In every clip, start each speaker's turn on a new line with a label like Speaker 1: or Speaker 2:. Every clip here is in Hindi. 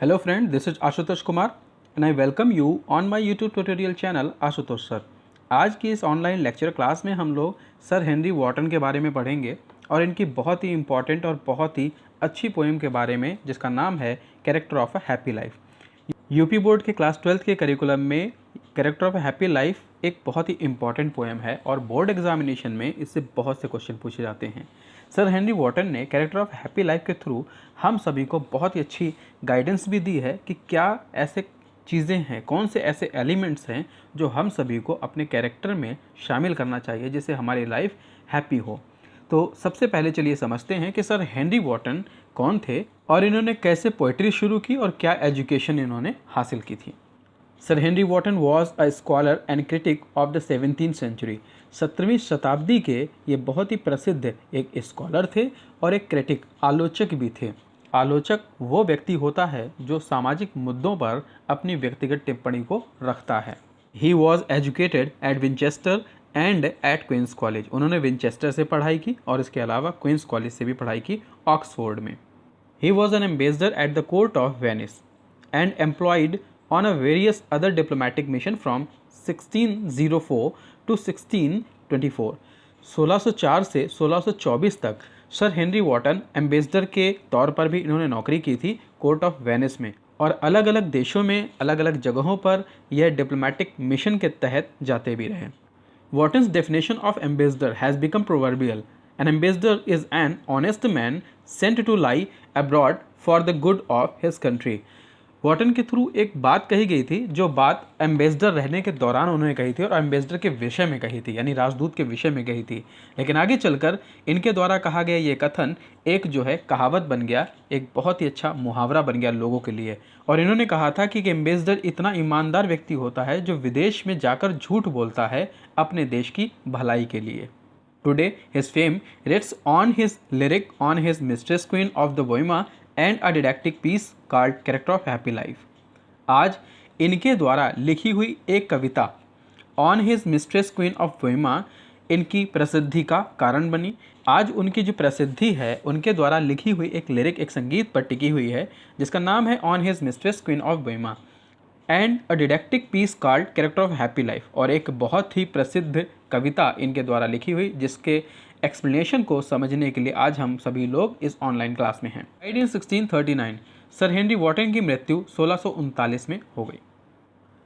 Speaker 1: Hello friend, this is Ashutosh Kumar and I welcome you on my YouTube tutorial channel Ashutosh sir. आज की इस ऑनलाइन लेक्चर क्लास में हम लोग सर हेनरी वॉर्टन के बारे में पढ़ेंगे और इनकी बहुत ही इम्पॉर्टेंट और बहुत ही अच्छी पोएम के बारे में जिसका नाम है character of a happy life. UP board के क्लास 12th के करिकुलम में character of a happy life एक बहुत ही इम्पॉर्टेंट पोएम है और बोर्ड एग्जामिनेशन में इससे बहुत से क्वेश्चन पूछे जाते हैं। सर हेनरी वॉर्टन ने कैरेक्टर ऑफ हैप्पी लाइफ के थ्रू हम सभी को बहुत ही अच्छी गाइडेंस भी दी है कि क्या ऐसे चीज़ें हैं, कौन से ऐसे एलिमेंट्स हैं जो हम सभी को अपने कैरेक्टर में शामिल करना चाहिए जिससे हमारी लाइफ हैप्पी हो। तो सबसे पहले चलिए समझते हैं कि सर हेनरी वॉर्टन कौन थे और इन्होंने कैसे पोइट्री शुरू की और क्या एजुकेशन इन्होंने हासिल की थी। Sir Henry Wotton was a scholar and critic of the 17th century. 17वीं शताब्दी के ये बहुत ही प्रसिद्ध एक स्कॉलर थे और एक क्रिटिक आलोचक भी थे। आलोचक वो व्यक्ति होता है जो सामाजिक मुद्दों पर अपनी व्यक्तिगत टिप्पणी को रखता है। He was educated at Winchester and at Queen's College. उन्होंने विंचेस्टर से पढ़ाई की और इसके अलावा क्वींस कॉलेज से भी पढ़ाई की ऑक्सफोर्ड में। He was an ambassador at the court of Venice and employed on a various other diplomatic mission from 1604 to 1624। 1604 से 1624 तक सर हेनरी वॉर्टन एम्बेसडर के तौर पर भी इन्होंने नौकरी की थी कोर्ट ऑफ वेनिस में और अलग अलग देशों में अलग अलग जगहों पर यह डिप्लोमेटिक मिशन के तहत जाते भी रहे। Wotton's definition of ambassador has become proverbial. An ambassador is an honest man sent to lie abroad for the good of his country. Wotton के थ्रू एक बात कही गई थी जो बात एम्बेसडर रहने के दौरान उन्होंने कही थी और एम्बेसडर के विषय में कही थी, यानी राजदूत के विषय में कही थी। लेकिन आगे चलकर इनके द्वारा कहा गया ये कथन एक जो है कहावत बन गया, एक बहुत ही अच्छा मुहावरा बन गया लोगों के लिए। और इन्होंने कहा था कि एम्बेसडर इतना ईमानदार व्यक्ति होता है जो विदेश में जाकर झूठ बोलता है अपने देश की भलाई के लिए। Today his fame rests on his lyric on his mistress queen of the Bohemia and a didactic piece called character of happy life. आज इनके द्वारा लिखी हुई एक कविता on his mistress queen of Bohemia इनकी प्रसिद्धि का कारण बनी। आज उनकी जो प्रसिद्धि है उनके द्वारा लिखी हुई एक लिरिक, एक संगीत पर टिकी हुई है जिसका नाम है on his mistress queen of Bohemia and a didactic piece called character of happy life. और एक बहुत ही प्रसिद्ध कविता इनके द्वारा लिखी हुई जिसके एक्सप्लेनेशन को समझने के लिए आज हम सभी लोग इस ऑनलाइन क्लास में हैं। 1639 सर हेनरी वॉर्टन की मृत्यु 1639 में हो गई।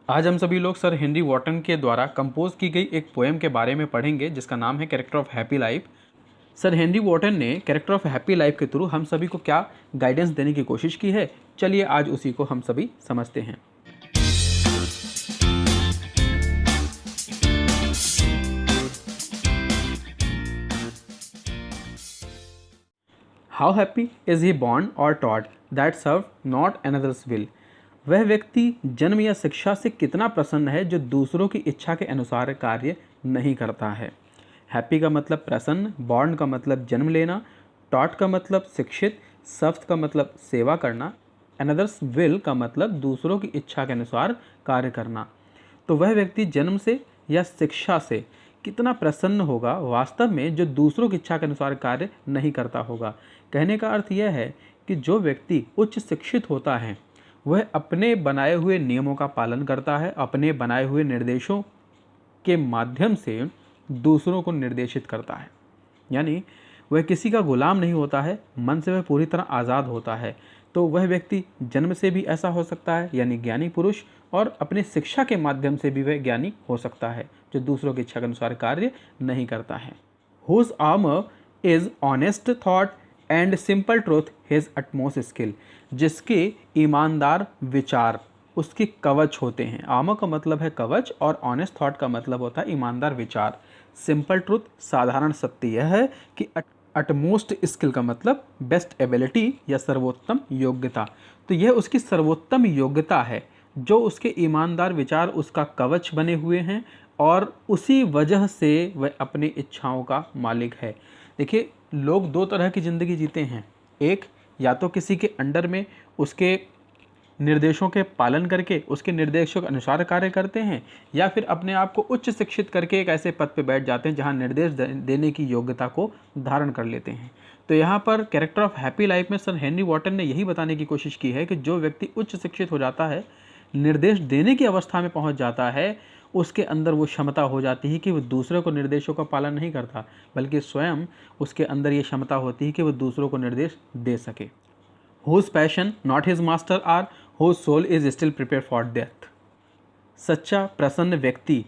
Speaker 1: आज हम सभी लोग सर हेनरी वॉर्टन के द्वारा कंपोज की गई एक पोएम के बारे में पढ़ेंगे जिसका नाम है character of happy life. Sir Henry Wharton ने कैरेक्टर ऑफ हैप्पी लाइफ के थ्रू हम सभी को क्या गाइडेंस देने की कोशिश की है, चलिए आज उसी को हम सभी समझते हैं। How happy is he born or taught that serve not another's will। वह व्यक्ति जन्म या शिक्षा से कितना प्रसन्न है जो दूसरों की इच्छा के अनुसार कार्य नहीं करता है। हैप्पी का मतलब प्रसन्न, बॉर्न का मतलब जन्म लेना, टॉट का मतलब शिक्षित, सर्व का मतलब सेवा करना, अनदर्स विल का मतलब दूसरों की इच्छा के अनुसार कार्य करना। तो वह व्यक्ति जन्म से या शिक्षा से कितना प्रसन्न होगा वास्तव में जो दूसरों की इच्छा के अनुसार कार्य नहीं करता होगा। कहने का अर्थ यह है कि जो व्यक्ति उच्च शिक्षित होता है वह अपने बनाए हुए नियमों का पालन करता है, अपने बनाए हुए निर्देशों के माध्यम से दूसरों को निर्देशित करता है, यानी वह किसी का गुलाम नहीं होता है, मन से वह पूरी तरह आज़ाद होता है। तो वह व्यक्ति जन्म से भी ऐसा हो सकता है यानी ज्ञानी पुरुष, और अपने शिक्षा के माध्यम से भी वह ज्ञानी हो सकता है जो दूसरों की इच्छा के अनुसार कार्य नहीं करता है। Whose armour is honest thought and simple truth his utmost skill. जिसके ईमानदार विचार उसके कवच होते हैं। आर्मर का मतलब है कवच और ऑनेस्ट थॉट का मतलब होता है ईमानदार विचार। सिंपल ट्रूथ साधारण सत्य यह है कि अटमोस्ट स्किल का मतलब बेस्ट एबिलिटी या सर्वोत्तम योग्यता। तो यह उसकी सर्वोत्तम योग्यता है जो उसके ईमानदार विचार उसका कवच बने हुए हैं और उसी वजह से वह अपनी इच्छाओं का मालिक है। देखिए, लोग दो तरह की ज़िंदगी जीते हैं। एक, या तो किसी के अंडर में उसके निर्देशों के पालन करके उसके निर्देशों के अनुसार कार्य करते हैं, या फिर अपने आप को उच्च शिक्षित करके एक ऐसे पद पर बैठ जाते हैं जहां निर्देश देने की योग्यता को धारण कर लेते हैं। तो यहाँ पर कैरेक्टर ऑफ हैप्पी लाइफ में सर हेनरी वॉटन ने यही बताने की कोशिश की है कि जो व्यक्ति उच्च शिक्षित हो जाता है, निर्देश देने की अवस्था में पहुंच जाता है, उसके अंदर वो क्षमता हो जाती है कि वो दूसरों को निर्देशों का पालन नहीं करता, बल्कि स्वयं उसके अंदर ये क्षमता होती है कि वो दूसरों को निर्देश दे सके। Whose passion not his master are, whose soul is still prepared for death। सच्चा प्रसन्न व्यक्ति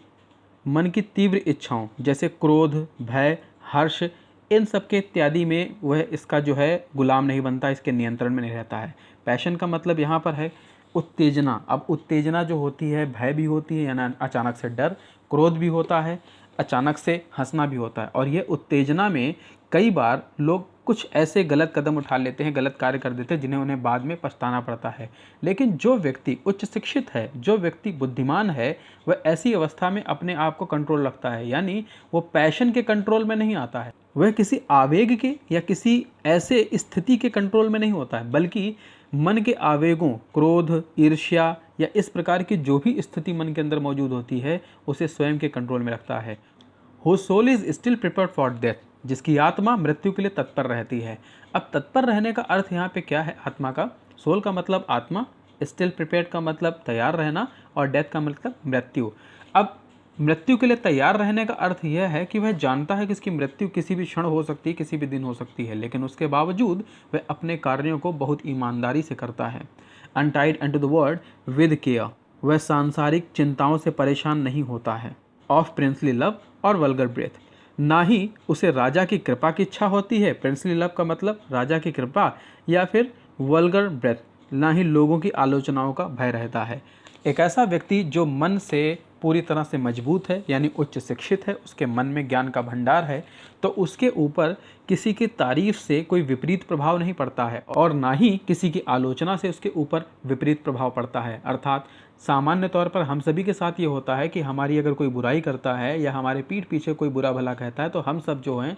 Speaker 1: मन की तीव्र इच्छाओं जैसे क्रोध, भय, हर्ष, इन सब के इत्यादि में वह इसका जो है गुलाम नहीं बनता, इसके नियंत्रण में नहीं रहता है। पैशन का मतलब यहाँ पर है उत्तेजना। अब उत्तेजना जो होती है, भय भी होती है यानी अचानक से डर, क्रोध भी होता है, अचानक से हंसना भी होता है। और ये उत्तेजना में कई बार लोग कुछ ऐसे गलत कदम उठा लेते हैं, गलत कार्य कर देते हैं जिन्हें उन्हें बाद में पछताना पड़ता है। लेकिन जो व्यक्ति उच्च शिक्षित है, जो व्यक्ति बुद्धिमान है, वह ऐसी अवस्था में अपने आप को कंट्रोल रखता है, यानी वो पैशन के कंट्रोल में नहीं आता है, वह किसी आवेग के या किसी ऐसे स्थिति के कंट्रोल में नहीं होता है, बल्कि मन के आवेगों, क्रोध, ईर्ष्या या इस प्रकार की जो भी स्थिति मन के अंदर मौजूद होती है, उसे स्वयं के कंट्रोल में रखता है। Whose soul is still prepared for death, जिसकी आत्मा मृत्यु के लिए तत्पर रहती है। अब तत्पर रहने का अर्थ यहाँ पे क्या है? आत्मा का, सोल का मतलब आत्मा, स्टिल प्रिपेयर्ड का मतलब तैयार रहना, और डेथ का मतलब मृत्यु। अब मृत्यु के लिए तैयार रहने का अर्थ यह है कि वह जानता है कि इसकी मृत्यु किसी भी क्षण हो सकती है, किसी भी दिन हो सकती है, लेकिन उसके बावजूद वह अपने कार्यों को बहुत ईमानदारी से करता है। Untied unto the word with care, वह सांसारिक चिंताओं से परेशान नहीं होता है। ऑफ प्रिंसली लव और वल्गर ब्रेथ, ना ही उसे राजा की कृपा की इच्छा होती है, प्रिंसली लव का मतलब राजा की कृपा, या फिर वल्गर ब्रेथ, ना ही लोगों की आलोचनाओं का भय रहता है। एक ऐसा व्यक्ति जो मन से पूरी तरह से मजबूत है, यानी उच्च शिक्षित है, उसके मन में ज्ञान का भंडार है, तो उसके ऊपर किसी की तारीफ से कोई विपरीत प्रभाव नहीं पड़ता है, और ना ही किसी की आलोचना से उसके ऊपर विपरीत प्रभाव पड़ता है। अर्थात सामान्य तौर पर हम सभी के साथ ये होता है कि हमारी अगर कोई बुराई करता है या हमारे पीठ पीछे कोई बुरा भला कहता है, तो हम सब जो हैं,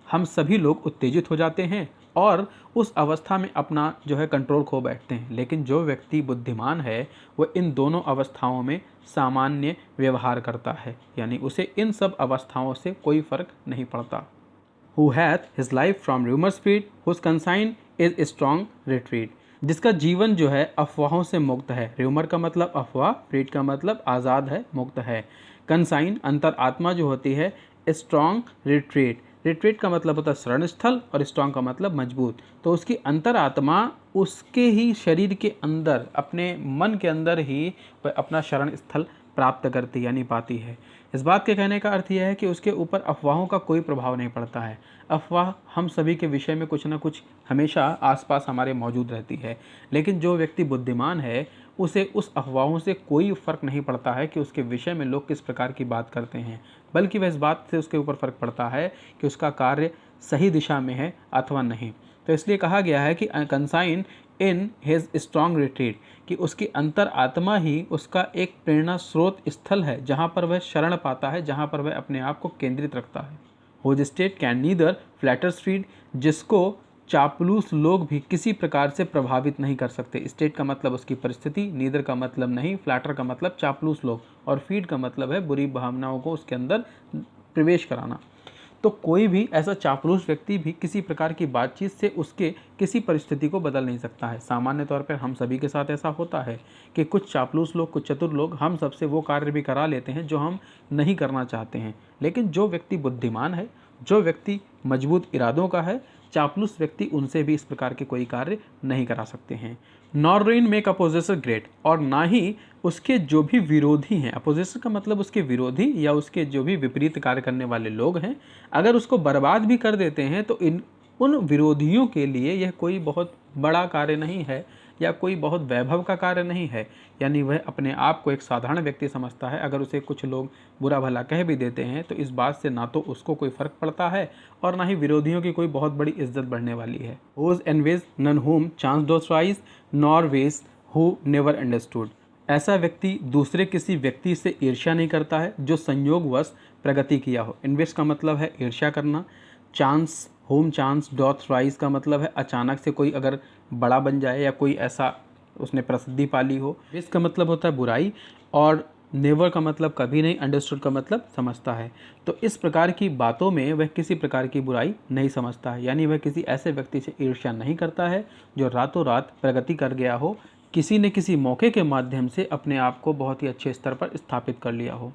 Speaker 1: हम सभी लोग उत्तेजित हो जाते हैं और उस अवस्था में अपना जो है कंट्रोल खो बैठते हैं। लेकिन जो व्यक्ति बुद्धिमान है, वह इन दोनों अवस्थाओं में सामान्य व्यवहार करता है, यानी उसे इन सब अवस्थाओं से कोई फर्क नहीं पड़ता। Who hath his life from rumors freed, whose conscience is strong retreat, जिसका जीवन जो है अफवाहों से मुक्त है। र्यूमर का मतलब अफवाह, फ्रीड का मतलब आज़ाद है, मुक्त है। कंसाइन अंतर आत्मा जो होती है, स्ट्रॉन्ग रिट्रीट, रिट्रीट का मतलब होता है शरण स्थल, और स्ट्रॉन्ग का मतलब मजबूत। तो उसकी अंतर आत्मा उसके ही शरीर के अंदर, अपने मन के अंदर ही वह अपना शरण स्थल प्राप्त करती यानी पाती है। इस बात के कहने का अर्थ यह है कि उसके ऊपर अफवाहों का कोई प्रभाव नहीं पड़ता है। अफवाह हम सभी के विषय में कुछ ना कुछ हमेशा आसपास हमारे मौजूद रहती है, लेकिन जो व्यक्ति बुद्धिमान है, उसे उस अफवाहों से कोई फ़र्क नहीं पड़ता है कि उसके विषय में लोग किस प्रकार की बात करते हैं, बल्कि वह इस बात से उसके ऊपर फ़र्क पड़ता है कि उसका कार्य सही दिशा में है अथवा नहीं। तो इसलिए कहा गया है कि consign in his strong retreat, कि उसकी अंतर आत्मा ही उसका एक प्रेरणा स्रोत स्थल है, जहाँ पर वह शरण पाता है, जहाँ पर वह अपने आप को केंद्रित रखता है। Whose state can neither flatterers feed, जिसको चापलूस लोग भी किसी प्रकार से प्रभावित नहीं कर सकते। स्टेट का मतलब उसकी परिस्थिति, नीदर का मतलब नहीं, फ्लैटर का मतलब चापलूस लोग, और फीड का मतलब है बुरी भावनाओं को उसके अंदर प्रवेश कराना। तो कोई भी ऐसा चापलूस व्यक्ति भी किसी प्रकार की बातचीत से उसके किसी परिस्थिति को बदल नहीं सकता है। सामान्य तौर पर हम सभी के साथ ऐसा होता है कि कुछ चापलूस लोग, कुछ चतुर लोग हम सबसे वो कार्य भी करा लेते हैं जो हम नहीं करना चाहते हैं। लेकिन जो व्यक्ति बुद्धिमान है, जो व्यक्ति मजबूत इरादों का है, चापलूस व्यक्ति उनसे भी इस प्रकार के कोई कार्य नहीं करा सकते हैं। नॉर रुइन मेक अपोजिसर ग्रेट, और ना ही उसके जो भी विरोधी हैं, अपोजिसर का मतलब उसके विरोधी या उसके जो भी विपरीत कार्य करने वाले लोग हैं, अगर उसको बर्बाद भी कर देते हैं तो उन विरोधियों के लिए यह कोई बहुत बड़ा कार्य नहीं है या कोई बहुत वैभव का कार्य नहीं है। यानी वह अपने आप को एक साधारण व्यक्ति समझता है। अगर उसे कुछ लोग बुरा भला कह भी देते हैं तो इस बात से ना तो उसको कोई फ़र्क पड़ता है और ना ही विरोधियों की कोई बहुत बड़ी इज्जत बढ़ने वाली है। Whose envies none whom chance doth raise nor vice who never understood, ऐसा व्यक्ति दूसरे किसी व्यक्ति से ईर्ष्या नहीं करता है जो संयोगवश प्रगति किया हो। इन्वेस्ट का मतलब है ईर्ष्या करना। Chance, home chance doth rise का मतलब है अचानक से कोई अगर बड़ा बन जाए या कोई ऐसा उसने प्रसिद्धि पाली हो। विश का मतलब होता है बुराई, और नेवर का मतलब कभी नहीं, अंडरस्टूड का मतलब समझता है। तो इस प्रकार की बातों में वह किसी प्रकार की बुराई नहीं समझता है, यानी वह किसी ऐसे व्यक्ति से ईर्ष्या नहीं करता है जो रातों रात प्रगति कर गया हो, किसी न किसी मौके के माध्यम से अपने आप को बहुत ही अच्छे स्तर पर स्थापित कर लिया हो।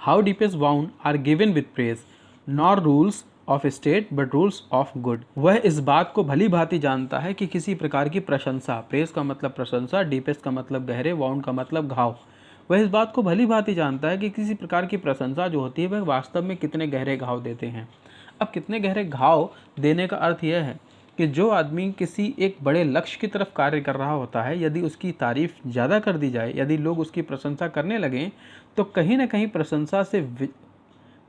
Speaker 1: How deepest bound are given with praise, nor rules of state but rules of good. वह इस बात को भली भांति जानता है कि किसी प्रकार की प्रशंसा, प्रेज का मतलब प्रशंसा, डीपेस्ट का मतलब गहरे, वाउंड का मतलब घाव, वह इस बात को भली भांति जानता है कि किसी प्रकार की प्रशंसा जो होती है वह वास्तव में कितने गहरे घाव देते हैं। अब कितने गहरे घाव देने का अर्थ यह है कि जो आदमी किसी एक बड़े लक्ष्य की तरफ कार्य कर रहा होता है, यदि उसकी तारीफ ज़्यादा कर दी जाए, यदि लोग उसकी प्रशंसा करने लगें, तो कहीं ना कहीं प्रशंसा से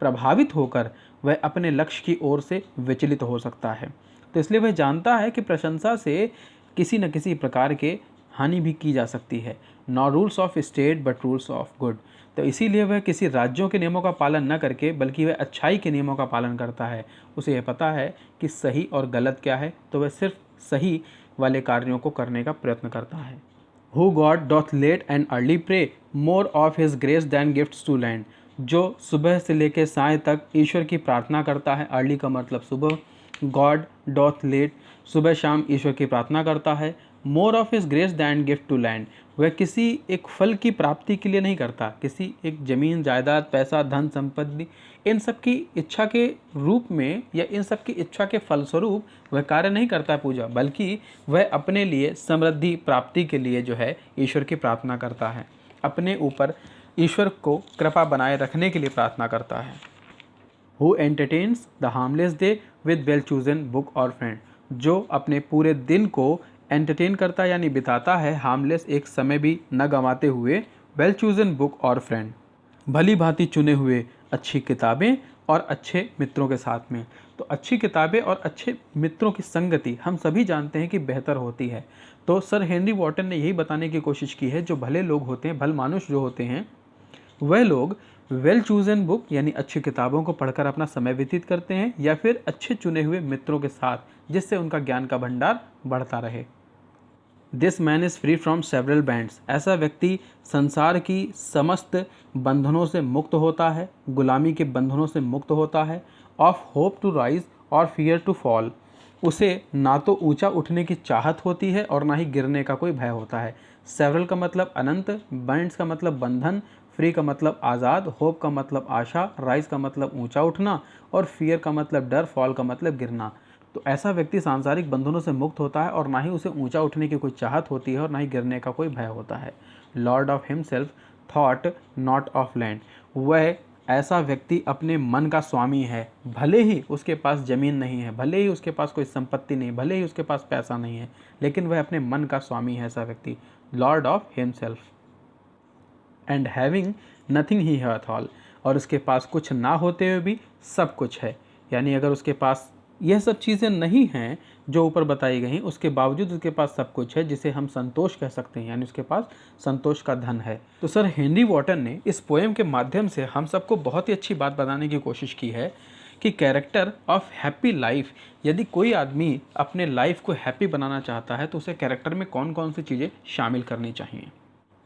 Speaker 1: प्रभावित होकर वह अपने लक्ष्य की ओर से विचलित हो सकता है। तो इसलिए वह जानता है कि प्रशंसा से किसी न किसी प्रकार के हानि भी की जा सकती है। Not rules of state but rules of good. तो इसीलिए वह किसी राज्यों के नियमों का पालन न करके बल्कि वह अच्छाई के नियमों का पालन करता है। उसे यह पता है कि सही और गलत क्या है, तो वह सिर्फ सही वाले कार्यों को करने का प्रयत्न करता है। Who God doth late and early pray, more of his grace than gifts to lend। जो सुबह से लेकर साय तक ईश्वर की प्रार्थना करता है, अर्ली का मतलब सुबह, गॉड डॉथ लेट, सुबह शाम ईश्वर की प्रार्थना करता है, more of his grace than gift to lend, वह किसी एक फल की प्राप्ति के लिए नहीं करता, किसी एक जमीन जायदाद पैसा धन संपत्ति इन सब की इच्छा के रूप में या इन सब की इच्छा के फलस्वरूप वह कार्य नहीं करता पूजा, बल्कि वह अपने लिए समृद्धि प्राप्ति के लिए जो है ईश्वर की प्रार्थना करता है, अपने ऊपर ईश्वर को कृपा बनाए रखने के लिए प्रार्थना करता है। Who entertains the harmless day with well chosen book or friend, जो अपने पूरे दिन को एंटरटेन करता है यानी बिताता है हार्मलेस, एक समय भी न गंवाते हुए, वेल चूजन बुक और फ्रेंड, भली भांति चुने हुए अच्छी किताबें और अच्छे मित्रों के साथ में। तो अच्छी किताबें और अच्छे मित्रों की संगति हम सभी जानते हैं कि बेहतर होती है। तो सर हेनरी वॉटन ने यही बताने की कोशिश की है, जो भले लोग होते हैं, भल मानुष जो होते हैं, वह लोग वेल चूजन बुक यानी अच्छी किताबों को पढ़कर अपना समय व्यतीत करते हैं या फिर अच्छे चुने हुए मित्रों के साथ, जिससे उनका ज्ञान का भंडार बढ़ता रहे। This man is free from several bands, ऐसा व्यक्ति संसार की समस्त बंधनों से मुक्त होता है, गुलामी के बंधनों से मुक्त होता है। ऑफ होप टू राइज और फियर टू फॉल, उसे ना तो ऊंचा उठने की चाहत होती है और ना ही गिरने का कोई भय होता है। सेवरल का मतलब अनंत, बैंड्स का मतलब बंधन, फ्री का मतलब आज़ाद, होप का मतलब आशा, राइज का मतलब ऊंचा उठना और फियर का मतलब डर, फॉल का मतलब गिरना। तो ऐसा व्यक्ति सांसारिक बंधनों से मुक्त होता है और ना ही उसे ऊंचा उठने की कोई चाहत होती है और ना ही गिरने का कोई भय होता है। Lord of himself thought not of land, वह ऐसा व्यक्ति अपने मन का स्वामी है, भले ही उसके पास ज़मीन नहीं है, भले ही उसके पास कोई संपत्ति नहीं, भले ही उसके पास पैसा नहीं है, लेकिन वह अपने मन का स्वामी है ऐसा व्यक्ति, Lord of himself. And having nothing he hath all, और उसके पास कुछ ना होते हुए भी सब कुछ है, यानी अगर उसके पास यह सब चीज़ें नहीं हैं जो ऊपर बताई गई, उसके बावजूद उसके पास सब कुछ है, जिसे हम संतोष कह सकते हैं, यानी उसके पास संतोष का धन है। तो सर हेनरी वॉटन ने इस पोएम के माध्यम से हम सबको बहुत ही अच्छी बात बताने की कोशिश की है कि कैरेक्टर ऑफ हैप्पी लाइफ, यदि कोई आदमी अपने लाइफ को हैप्पी बनाना चाहता है तो उसे कैरेक्टर में कौन कौन सी चीज़ें शामिल करनी चाहिए।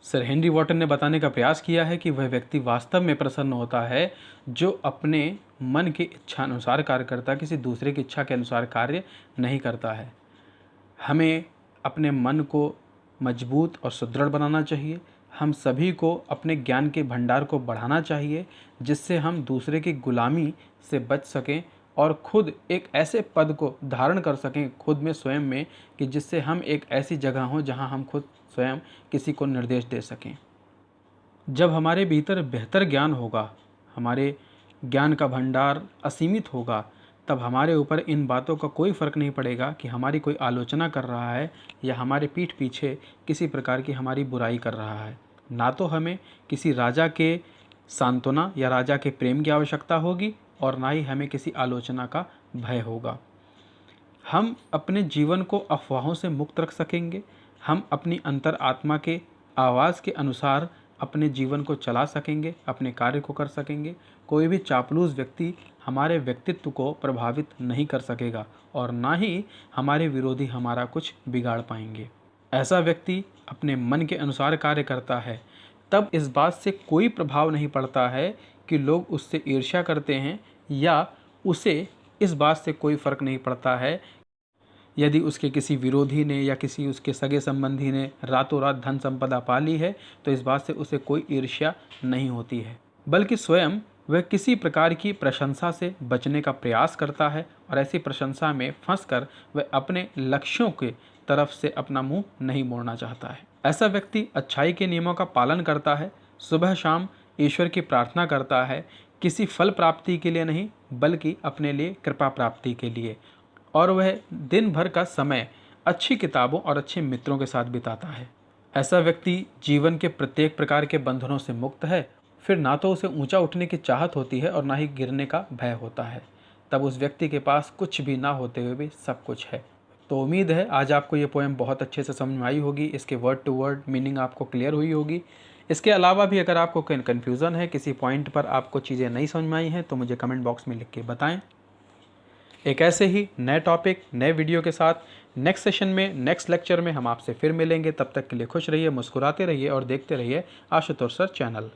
Speaker 1: सर हेनरी वॉटन ने बताने का प्रयास किया है कि वह व्यक्ति वास्तव में प्रसन्न होता है जो अपने मन की इच्छा अनुसार कार्य करता है, किसी दूसरे की इच्छा के अनुसार कार्य नहीं करता है। हमें अपने मन को मजबूत और सुदृढ़ बनाना चाहिए, हम सभी को अपने ज्ञान के भंडार को बढ़ाना चाहिए, जिससे हम दूसरे की गुलामी से बच सकें और खुद एक ऐसे पद को धारण कर सकें खुद में स्वयं में कि जिससे हम एक ऐसी जगह हों जहां हम खुद स्वयं किसी को निर्देश दे सकें। जब हमारे भीतर बेहतर ज्ञान होगा, हमारे ज्ञान का भंडार असीमित होगा, तब हमारे ऊपर इन बातों का कोई फ़र्क नहीं पड़ेगा कि हमारी कोई आलोचना कर रहा है या हमारे पीठ पीछे किसी प्रकार की हमारी बुराई कर रहा है। ना तो हमें किसी राजा के सांत्वना या राजा के प्रेम की आवश्यकता होगी और ना ही हमें किसी आलोचना का भय होगा। हम अपने जीवन को अफवाहों से मुक्त रख सकेंगे, हम अपनी अंतर आत्मा के आवाज़ के अनुसार अपने जीवन को चला सकेंगे, अपने कार्य को कर सकेंगे। कोई भी चापलूस व्यक्ति हमारे व्यक्तित्व को प्रभावित नहीं कर सकेगा और ना ही हमारे विरोधी हमारा कुछ बिगाड़ पाएंगे। ऐसा व्यक्ति अपने मन के अनुसार कार्य करता है, तब इस बात से कोई प्रभाव नहीं पड़ता है कि लोग उससे ईर्ष्या करते हैं, या उसे इस बात से कोई फ़र्क नहीं पड़ता है यदि उसके किसी विरोधी ने या किसी उसके सगे संबंधी ने रातों रात धन संपदा पा ली है, तो इस बात से उसे कोई ईर्ष्या नहीं होती है, बल्कि स्वयं वह किसी प्रकार की प्रशंसा से बचने का प्रयास करता है और ऐसी प्रशंसा में फंसकर वह अपने लक्ष्यों के तरफ से अपना मुंह नहीं मोड़ना चाहता है। ऐसा व्यक्ति अच्छाई के नियमों का पालन करता है, सुबह शाम ईश्वर की प्रार्थना करता है, किसी फल प्राप्ति के लिए नहीं बल्कि अपने लिए कृपा प्राप्ति के लिए, और वह दिन भर का समय अच्छी किताबों और अच्छे मित्रों के साथ बिताता है। ऐसा व्यक्ति जीवन के प्रत्येक प्रकार के बंधनों से मुक्त है, फिर ना तो उसे ऊंचा उठने की चाहत होती है और ना ही गिरने का भय होता है। तब उस व्यक्ति के पास कुछ भी ना होते हुए भी सब कुछ है। तो उम्मीद है आज आपको ये पोएम बहुत अच्छे से समझ में आई होगी, इसके वर्ड टू वर्ड मीनिंग आपको क्लियर हुई होगी। इसके अलावा भी अगर आपको कोई कन्फ्यूज़न है, किसी पॉइंट पर आपको चीज़ें नहीं समझ में आई हैं, तो मुझे कमेंट बॉक्स में लिख के बताएं। एक ऐसे ही नए टॉपिक, नए वीडियो के साथ नेक्स्ट सेशन में, नेक्स्ट लेक्चर में हम आपसे फिर मिलेंगे। तब तक के लिए खुश रहिए, मुस्कुराते रहिए और देखते रहिए आशुतोष सर चैनल।